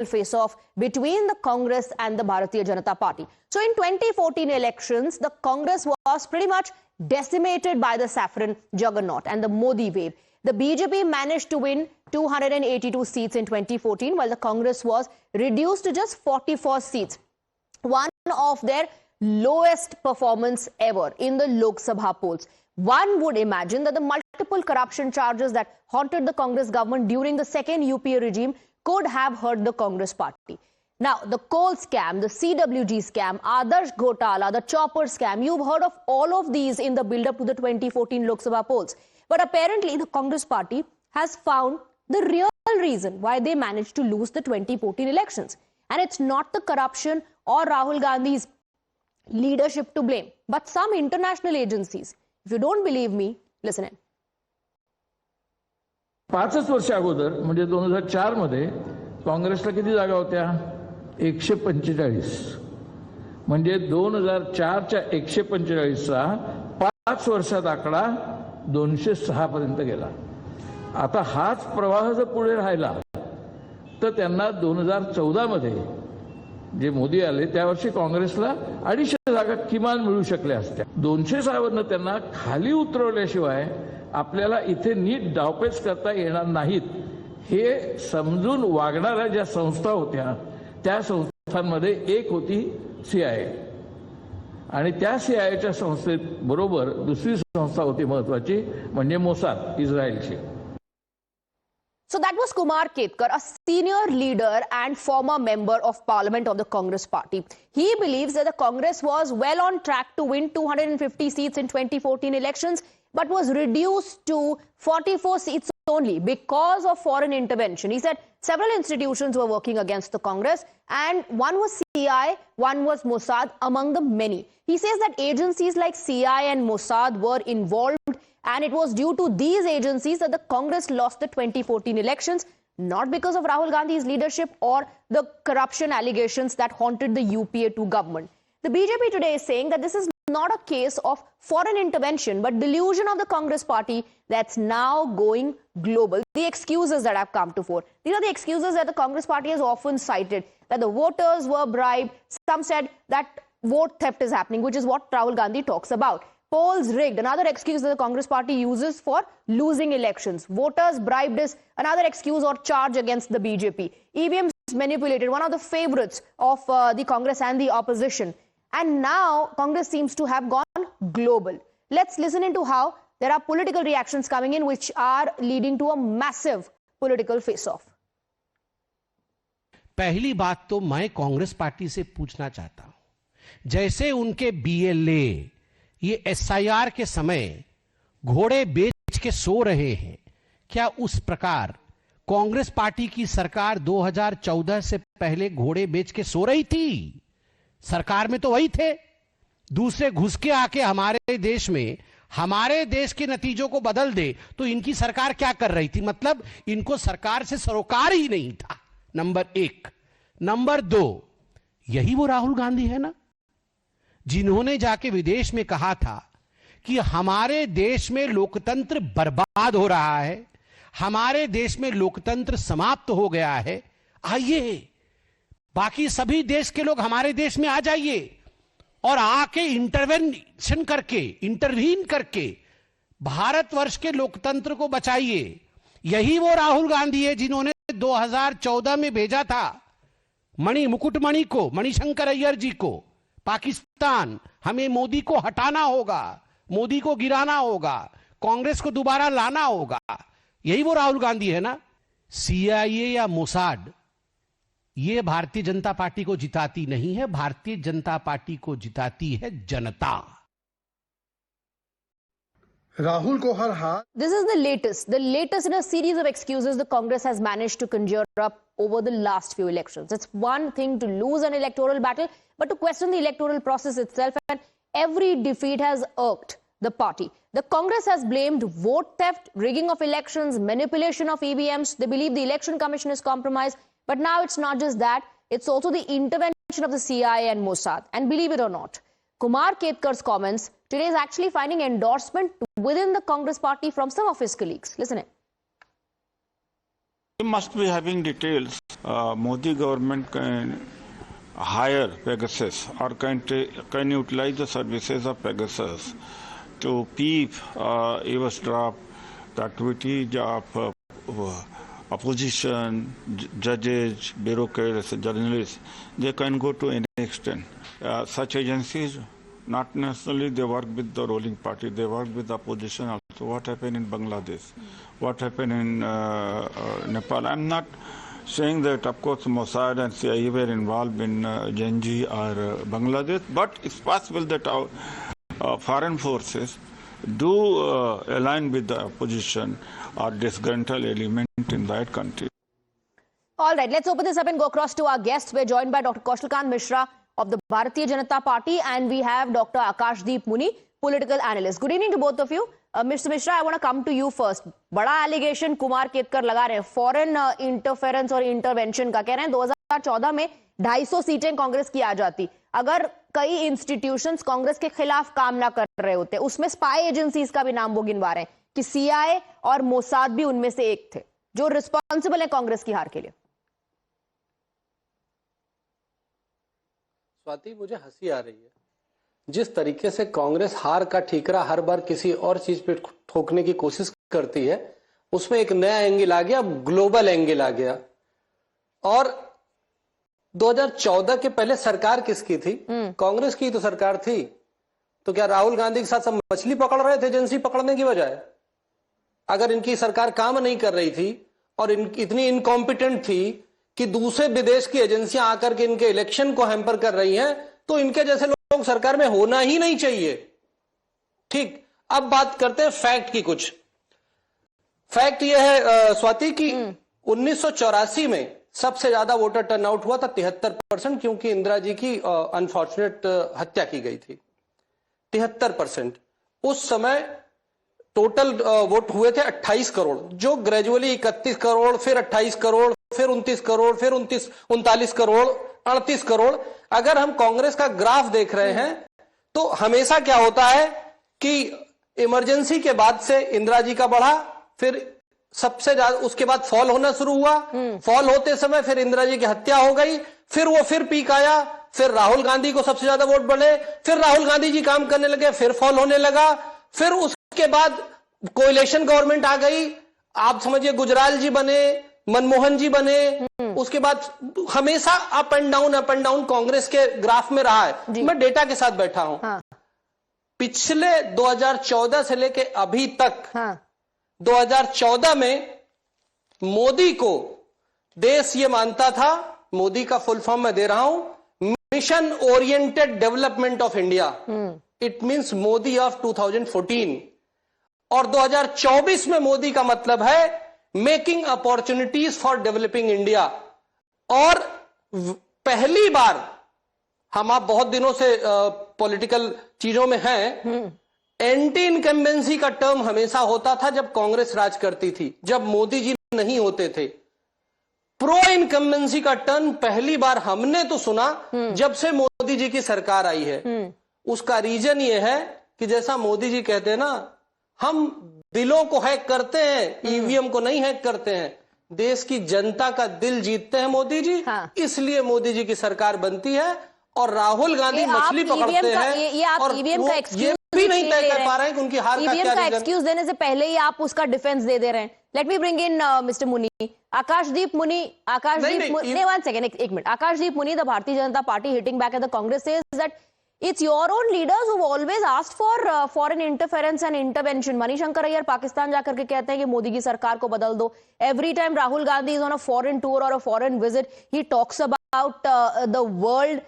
face-off between the Congress and the Bharatiya Janata Party. So in 2014 elections, the Congress was pretty much decimated by the saffron juggernaut and the Modi wave. The BJP managed to win 282 seats in 2014, while the Congress was reduced to just 44 seats. One of their lowest performance ever in the Lok Sabha polls. One would imagine that the multiple corruption charges that haunted the Congress government during the second UPA regime could have hurt the Congress party. Now, the coal scam, the CWG scam, Adarsh Ghotala, the chopper scam, you've heard of all of these in the build-up to the 2014 Lok Sabha polls. But apparently, the Congress party has found the real reason why they managed to lose the 2014 elections. And it's not the corruption or Rahul Gandhi's leadership to blame, but some international agencies. If you don't believe me, listen in. 5 वर्ष अगोदर म्हणजे 2004 मध्ये काँग्रेसला किती जागा होत्या 145 म्हणजे 2004 च्या 145 चा 5 वर्षात आकडा 206 पर्यंत गेला. आता हाच प्रवाह जर पुढे राहिला तर त्यांना 2014 मध्ये जे मोदी आले त्या वर्षी काँग्रेसला 250 जागा किमान मिळू शकल्या असत्या. 206 वरनं त्यांना खाली उतरवल्याशिवाय आपल्याला इथे नीट डावपेच करता येणार नाहीत हे समजून वागणाऱ्या ज्या संस्था होत्या त्या संस्थांमध्ये एक होती सीआयए आणि त्या सीआयएच्या संस्थेत बरोबर दुसरी संस्था होती महत्त्वाची म्हणजे Mossad इस्रायलची. So that was Kumar Ketkar, a senior leader and former member of parliament of the Congress party. He believes that the Congress was well on track to win 250 seats in 2014 elections, but was reduced to 44 seats only because of foreign intervention. He said several institutions were working against the Congress, and one was CI, one was Mossad, among the many. He says that agencies like CI and Mossad were involved, and it was due to these agencies that the Congress lost the 2014 elections, not because of Rahul Gandhi's leadership or the corruption allegations that haunted the UPA2 government. The BJP today is saying that this is not a case of foreign intervention, but delusion of the Congress party that's now going global. The excuses that have come to fore. These are the excuses that the Congress party has often cited, that the voters were bribed. Some said that vote theft is happening, which is what Rahul Gandhi talks about. Polls rigged, another excuse that the Congress party uses for losing elections. Voters bribed is another excuse or charge against the BJP. EVMs manipulated, one of the favorites of the Congress and the opposition. And now Congress seems to have gone global. Let's listen into how there are political reactions coming in which are leading to a massive political face-off. पहली बात तो मैं Congress party से पूछना चाहता हूं, जैसे उनके बीएलए ये एसआईआर के समय घोड़े बेच के सो रहे हैं, क्या उस प्रकार कांग्रेस पार्टी की सरकार 2014 से पहले घोड़े बेच के सो रही थी? सरकार में तो वही थे. दूसरे घुस के आके हमारे देश में हमारे देश के नतीजों को बदल दे तो इनकी सरकार क्या कर रही थी? मतलब इनको सरकार से सरोकार ही नहीं था. नंबर 1. नंबर 2, यही वो राहुल गांधी है ना जिन्होंने जाके विदेश में कहा था कि हमारे देश में लोकतंत्र बर्बाद हो रहा है, हमारे देश में लोकतंत्र समाप्त हो गया है. आइए बाकी सभी देश के लोग हमारे देश में आ जाइए और आके इंटरवीन करके भारतवर्ष के लोकतंत्र को बचाइए. यही वो राहुल गांधी है जिन्होंने 2014 में भेजा था मुकुटमणि को, मणिशंकर अय्यर जी को पाकिस्तान. हमें मोदी को हटाना होगा, मोदी को गिराना होगा, कांग्रेस को दोबारा लाना होगा. यही वो राहुल गांधी है ना. सीआईए या मोसाड ये भारतीय जनता पार्टी को जिताती नहीं है, भारतीय जनता पार्टी को जिताती है जनता. Rahul को हर हाल. This is the latest in a series of excuses the Congress has managed to conjure up over the last few elections. It's one thing to lose an electoral battle, but to question the electoral process itself, and every defeat has irked the party. The Congress has blamed vote theft, rigging of elections, manipulation of EVMs. They believe the Election Commission is compromised. But now it's not just that, it's also the intervention of the CIA and Mossad. And believe it or not, Kumar Ketkar's comments today is actually finding endorsement within the Congress party from some of his colleagues. Listen in. We must be having details. Modi government can hire Pegasus or can utilize the services of Pegasus to peep, eavesdrop the activities of opposition, judges, bureaucrats, journalists. They can go to any extent. Such agencies, not necessarily they work with the ruling party, they work with the opposition also. What happened in Bangladesh? What happened in Nepal? I'm not saying that, of course, Mossad and CIA were involved in Genji or Bangladesh, but it's possible that our foreign forces do align with the opposition or disgruntled element in that country. All right, let's open this up and go across to our guests. We're joined by Dr. Kaushalkant Mishra of the Bharatiya Janata Party, and we have Dr. Akashdeep Muni, political analyst. Good evening to both of you. Mr. Mishra, I want to come to you first. बड़ा allegation Kumar Ketkar लगा रहे हैं foreign interference और intervention का, कह रहे हैं 2014 में 250 सीटें कांग्रेस की आ जाती अगर कई इंस्टीट्यूशंस कांग्रेस के खिलाफ काम ना कर रहे होते। उसमें स्पाई एजेंसीज का भी नाम वो गिनवा रहे हैं कि सीआईए और मोसाद भी उनमें से एक थे जो रिस्पॉन्सिबल है कांग्रेस की हार के लिए। स्वाति, मुझे हंसी आ रही है जिस तरीके से कांग्रेस हार का ठीकरा हर बार किसी और चीज पे ठोकने की कोशिश करती है, उसमें एक नया एंगल आ गया, ग्लोबल एंगल आ गया। और 2014 के पहले सरकार किसकी थी? कांग्रेस की तो सरकार थी। तो क्या राहुल गांधी के साथ सब मछली पकड़ रहे थे एजेंसी पकड़ने की बजाय? अगर इनकी सरकार काम नहीं कर रही थी और इतनी इनकॉम्पिटेंट थी कि दूसरे विदेश की एजेंसियां आकर के इनके इलेक्शन को हैम्पर कर रही हैं, तो इनके जैसे लोग सरकार में होना ही नहीं चाहिए। ठीक, अब बात करते हैं फैक्ट की। कुछ फैक्ट यह है स्वाति कि 1984 में सबसे ज्यादा वोटर टर्नआउट हुआ था 73%, क्योंकि इंदिरा जी की अनफॉर्चुनेट हत्या की गई थी। 73%। उस समय टोटल वोट हुए थे 28 करोड़, जो ग्रेजुअली 31 करोड़, फिर 28 करोड़, फिर 29 करोड़, फिर 39 करोड़, 38 करोड़। अगर हम कांग्रेस का ग्राफ देख रहे हैं तो हमेशा क्या होता है कि इमरजेंसी के बाद से इंदिरा जी का बढ़ा, फिर सबसे ज्यादा उसके बाद फॉल होना शुरू हुआ। फॉल होते समय फिर इंदिरा जी की हत्या हो गई, फिर वो फिर पीक आया, फिर राहुल गांधी को सबसे ज्यादा वोट बढ़े, फिर राहुल गांधी जी काम करने लगे, फिर फॉल होने लगा, फिर उसके बाद कोएलिशन गवर्नमेंट आ गई। आप समझिए गुजराल जी बने, मनमोहन जी बने, उसके बाद हमेशा अप एंड डाउन कांग्रेस के ग्राफ में रहा है। मैं डेटा के साथ बैठा हूं। हाँ। पिछले 2014 से लेके अभी तक, हाँ। 2014 में मोदी को देश ये मानता था, मोदी का फुल फॉर्म मैं दे रहा हूं, mission oriented development of India. It means Modi of 2014। और 2024 में मोदी का मतलब है making opportunities for developing India. और पहली बार आप बहुत दिनों से पॉलिटिकल चीजों में हैं, एंटी इनकम्बेंसी का टर्म हमेशा होता था जब कांग्रेस राज करती थी, जब मोदी जी नहीं होते थे। प्रो इनकम्बेंसी का टर्म पहली बार हमने तो सुना जब से मोदी जी की सरकार आई है। उसका रीजन यह है कि जैसा मोदी जी कहते हैं ना, हम दिलों को हैक करते हैं, ईवीएम को नहीं हैक करते हैं। देश की जनता का दिल जीतते हैं मोदी जी। हाँ। इसलिए मोदी जी की सरकार बनती है और राहुल गांधी मछली पकड़ते हैं। ये आप ईवीएम का एक्सक्यूज भी नहीं तय कर पा रहे हैं कि उनकी हार का क्या रीजन। एक्सक्यूज देने से पहले ही आप उसका डिफेंस दे रहे हैं। Let me bring in mister Muni, Akashdeep Muni. One second, एक minute. Akashdeep Muni, the Bharatiya Janata Party hitting back at the Congress says that it's your own leaders who've always asked for foreign interference and intervention. Manishankar Iyer Pakistan जाकर के कहते हैं कि मोदी की सरकार को बदल दो। Every time Rahul Gandhi is on a foreign tour or a foreign visit, he talks about the world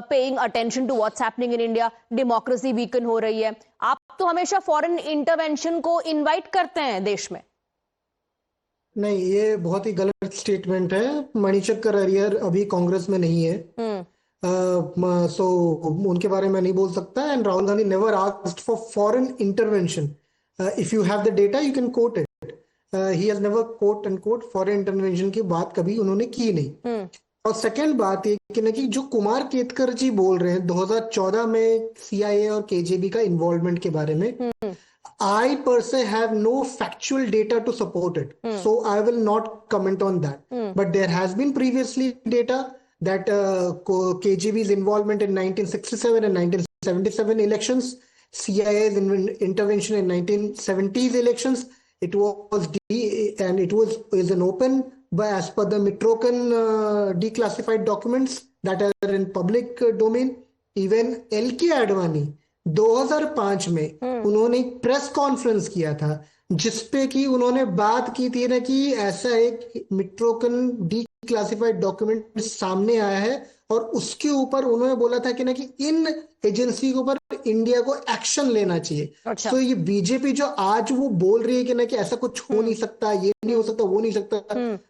paying attention to what's happening in India. Democracy weaken हो रही है। आप तो हमेशा foreign intervention को invite करते हैं देश में। नहीं, ये बहुत ही गलत स्टेटमेंट है। मणिशंकर अय्यर अभी कांग्रेस में नहीं है, सो उनके बारे में नहीं बोल सकता। And Rahul Gandhi never asked for foreign intervention. If you have the data you can quote it. He has never quote and quote foreign intervention की बात कभी उन्होंने की नहीं। और सेकंड बात ये कि जो कुमार केतकर जी बोल रहे हैं 2014 में सीआईए और केजीबी का इन्वॉल्वमेंट के बारे में, I per se have no factual data to support it, so I will not comment on that. But there has been previously data that KGB's involvement in 1967 and 1977 elections, CIA's intervention in 1970s elections, it is an open, but as per the Mitrokan declassified documents that are in public domain. Even LK Advani 2005 में उन्होंने एक press conference किया था जिसपे कि उन्होंने बात की थी ना कि ऐसा एक मिट्रोकन डीक्लासिफाइड डॉक्यूमेंट सामने आया है और उसके ऊपर उन्होंने बोला था कि ना कि इन एजेंसी के ऊपर इंडिया को एक्शन लेना चाहिए। अच्छा। तो ये बीजेपी जो आज वो बोल रही है कि ना कि ऐसा कुछ हो नहीं सकता, ये नहीं हो सकता, वो नहीं सकता,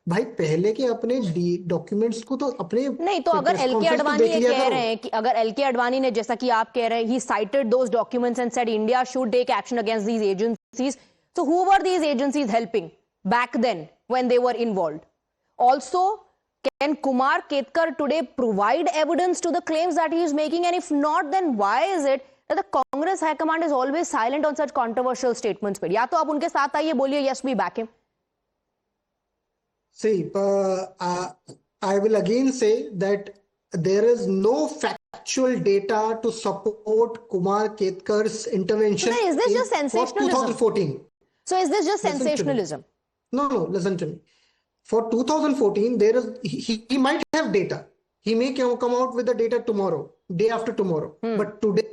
भाई पहले के अपने डॉक्यूमेंट्स को तो अपने नहीं, तो अगर एलके अडवाणी ये कह रहे हैं कि अगर एलके अडवाणी ने, जैसा कि आप कह रहे हैं, he cited those documents and said India should take action against these agencies, so who were these agencies helping back then when they were involved? Also, can Kumar Ketkar today provide evidence to the claims that he is making? And if not, then why is it that the Congress High Command is always silent on such controversial statements? या तो आप उनके साथ आइए, बोलिए yes we back him. See, I will again say that there is no factual data to support Kumar Ketkar's intervention. So then is this just sensationalism? For 2014. So is this just Listen to me. sensationalism? No, listen to me. For 2014, there is he might have data. He may come out with the data tomorrow, day after tomorrow. But today,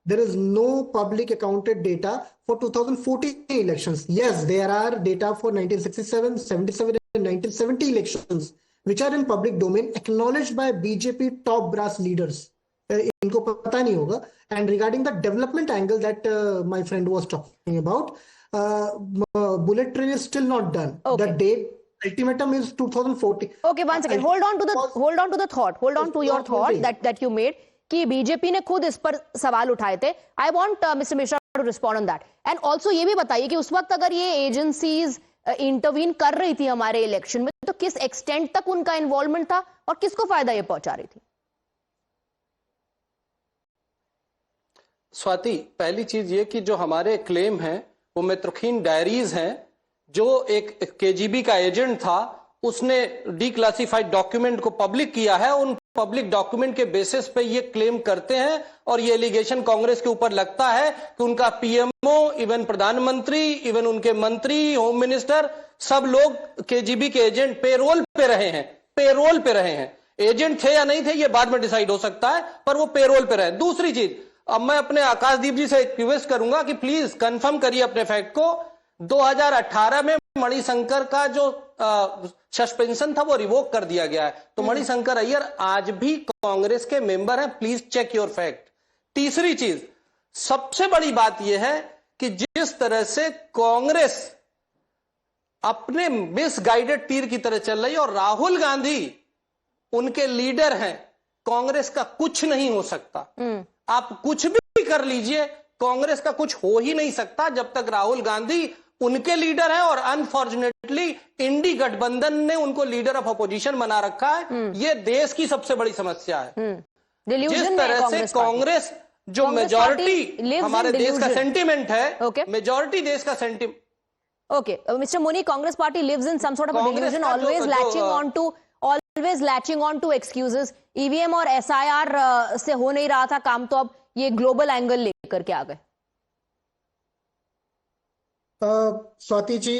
there is no public accounted data for 2014 elections. Yes, there are data for 1967, 77, and 1970 elections, which are in public domain, acknowledged by BJP top brass leaders. इनको पता नहीं होगा. And regarding the development angle that my friend was talking about, bullet train is still not done. Okay. The date ultimatum is 2014. Okay, one second. Hold on to the thought. Hold on to your thought that you made कि BJP ने खुद इस पर सवाल उठाए थे. I want Mr. Mishra to respond on that. And also ये भी बताइए कि उस वक्त अगर ये एजेंसीज इंटरवीन कर रही थी हमारे इलेक्शन में, तो किस एक्सटेंट तक उनका इन्वॉल्वमेंट था और किसको फायदा ये पहुंचा रही थी? स्वाति, पहली चीज ये कि जो हमारे क्लेम हैं वो मित्रखीन डायरीज हैं, जो एक केजीबी का एजेंट था उसने डीक्लासिफाइड डॉक्यूमेंट को पब्लिक किया है। उन पब्लिक डॉक्यूमेंट के बेसिस पे ये क्लेम करते हैं और ये एलिगेशन कांग्रेस के ऊपर लगता है कि उनका पीएमओ, इवन प्रधानमंत्री, इवन उनके मंत्री, होम मिनिस्टर, सब लोग केजीबी के एजेंट पेरोल पे रहे हैं। पेरोल पे रहे हैं, एजेंट थे या नहीं थे ये बाद में डिसाइड हो सकता है, पर वो पेरोल पे रहे। दूसरी चीज, अब मैं अपने आकाशदीप जी से रिक्वेस्ट करूंगा कि प्लीज कंफर्म करिए अपने फैक्ट को। 2018 में मणिशंकर का जो सस्पेंशन था वो रिवोक कर दिया गया है, तो मणिशंकर अय्यर आज भी कांग्रेस के मेंबर हैं। Please check your fact. तीसरी चीज, सबसे बड़ी बात यह है कि जिस तरह से कांग्रेस अपने मिसगाइडेड तीर की तरह चल रही है और राहुल गांधी उनके लीडर हैं, कांग्रेस का कुछ नहीं हो सकता। आप कुछ भी कर लीजिए, कांग्रेस का कुछ हो ही नहीं सकता जब तक राहुल गांधी उनके लीडर है। और अनफॉर्चुनेटली इंडी गठबंधन ने उनको लीडर ऑफ अपोजिशन बना रखा है। ये देश की सबसे बड़ी समस्या है। जिस तरह से कांग्रेस जो मेजॉरिटी हमारे देश का सेंटीमेंट है, मेजॉरिटी देश का sentiment. Okay, Mr. Muni, Congress party lives in some sort of a delusion, always latching on to excuses. EVM और SIR से हो नहीं रहा था काम, तो अब ये ग्लोबल एंगल लेकर के आ गए। स्वाति जी,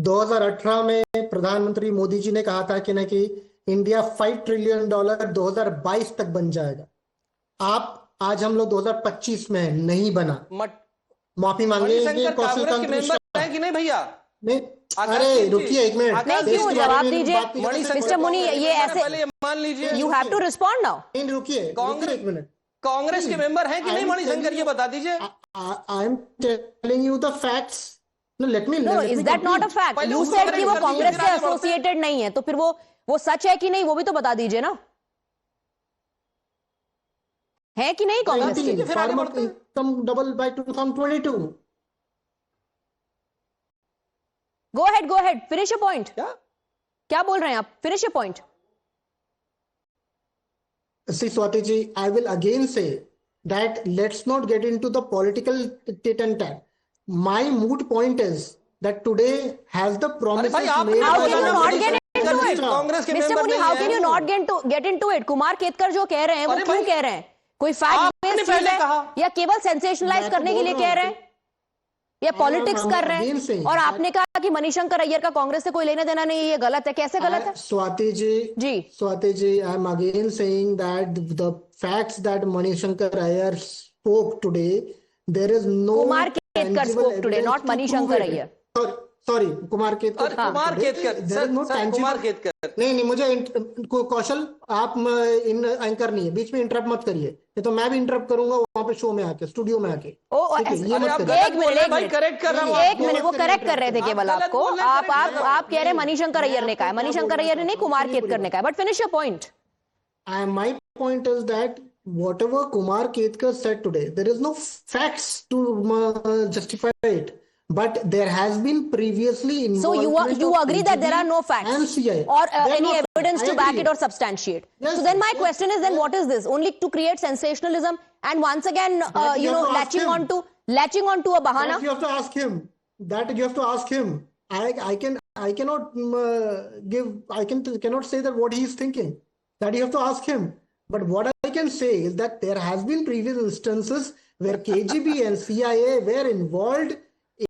2018 में प्रधानमंत्री मोदी जी ने कहा था कि ना कि इंडिया $5 ट्रिलियन 2022 तक बन जाएगा। आज हम लोग 2025 में नहीं बना। माफी मांगे है कि नहीं भैया? नहीं, अरे रुकिए एक मिनट, नहीं क्यों, जवाब दीजिए मिस्टर मुनी। ये ऐसे मान लीजिए, you have to respond now. नहीं रुकिए एक मिनट, कांग्रेस के मेंबर हैं कि नहीं मणिशंकर, ये बता दीजिए। I am telling you the facts. No, let me no, is that not a fact? You said कि वो कांग्रेस से एसोसिएटेड नहीं है, तो फिर वो सच है कि नहीं वो भी तो बता दीजिए ना, है कि नहीं कांग्रेस के? Farmer income double by 2022। Go ahead, finish your point. क्या बोल रहे हैं आप? Finish your point. See, Swati ji, I will again say that let's not get into the political tit and tat. My moot point is that today has the promises भाई, आपने made How by can the you not Congress get into Prime it? Minister. Congress के Mr. Member Muni, नहीं how है। can you not get into it? Kumar Ketkar जो कह रहे हैं वो अरे क्यों भाई, कह रहे हैं? कोई फैक्ट आपने बेस्ड पहले चीज है कहा। या केवल सेंसेशनलाइज मैं तो करने के बोल लिए रहा कह हूँ रहे हैं या पॉलिटिक्स I'm कर रहे again हैं? saying और that- आपने कहा कि मणिशंकर अय्यर का कांग्रेस से कोई लेना देना नहीं है, ये गलत है। कैसे गलत है? Swati ji, I'm again saying that the facts that Manishankar Iyer spoke today, there is no Kumar Ketkar tangible spoke today, evidence not to prove Manishankar it. Iyer. Sorry, Kumar Ketkar. और Kumar today. Ketkar, There is no sir tangible- Kumar Ketkar. नहीं, मुझे कौशल, आप इन anchor नहीं है, बीच में interrupt मत करिए, नहीं तो मैं भी इंटरप्ट करूंगा वहां पे शो में आके, स्टूडियो में आके। ओ, ठीक है, ऐसे- ये अरे मत आप करिए। गलत एक बोल मिनट, रहे हैं एक भाई, मिनट। करेक्ट कर रहा हूँ एक आपको। मिनट, वो करेक्ट कर रहे थे केवल आप गलत आपको। बोल रहे हैं, आप correct कर रहा हूँ। कह रहे हैं मणिशंकर अय्यर ने कहा है, मणिशंकर अय्यर ने नहीं, कुमार केतकर ने कहा है। But finish your point. My point is that whatever Kumar Ketkar said today, there is no facts to justify it. But there has been previously So involvement you of agree that there are no KGB and facts CIA. or There are any no facts. evidence I to back agree. it or substantiate. Yes, So then my yes, question is then yes. what is this? Only to create sensationalism and once again That you have to ask him. latching onto a That bahana? you have to ask him. That you have to ask him. I cannot cannot say that what he is thinking. That you have to ask him. But what I can say is that there has been previous instances where KGB and CIA were involved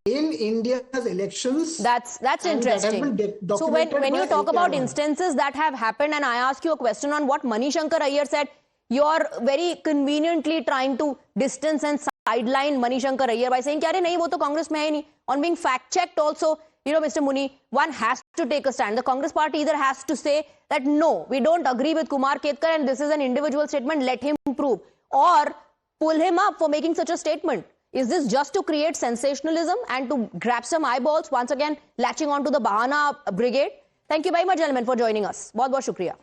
in India's elections. That's and that has interesting. been So when documented you by talk about AK-Advani. instances that have happened, and I ask you a question on what Manishankar Aiyar said, you're very conveniently trying to distance and sideline Manishankar Aiyar by saying, "Kyare nahi, wo to Congress mein hai nahi." On being fact checked also, you know, Mr. Muni, one has to take a stand. The Congress party either has to say that no, we don't agree with Kumar Ketkar and this is an individual statement, let him prove, or pull him up for making such a statement. Is this just to create sensationalism and to grab some eyeballs, once again latching onto the Bahana brigade? Thank you very much, gentlemen, for joining us. बहुत बहुत शुक्रिया.